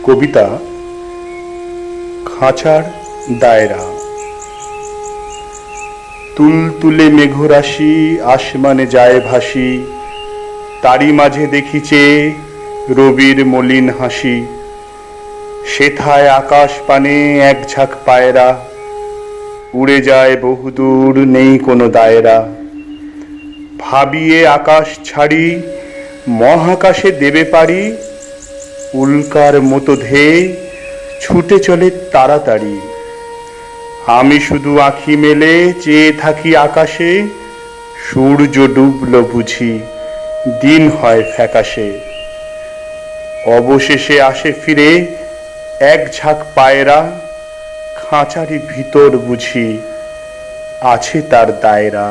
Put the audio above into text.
কবিতা খাঁচার দায়রা। তুলতুলে মেঘরাশি আসমানে যায় ভাসি, তারি মাঝে দেখিছে রবির মলিন হাসি। সেথায় আকাশ পানে এক ঝাঁক পায়রা, উড়ে যায় বহুদূর নেই কোনো দায়রা। ভাবিয়ে আকাশ ছাড়ি মহাকাশে দেবে পারি, উল্কার মতো ধেয়ে ছুটে চলে তাড়াতাড়ি। আমি শুধু আঁখি মেলে চেয়ে থাকি আকাশে, সূর্য ডুবল বুঝি দিন হয় ফ্যাকাশে। অবশেষে আসে ফিরে এক ঝাঁক পায়রা, খাঁচারি ভিতর বুঝি আছে তার দায়রা।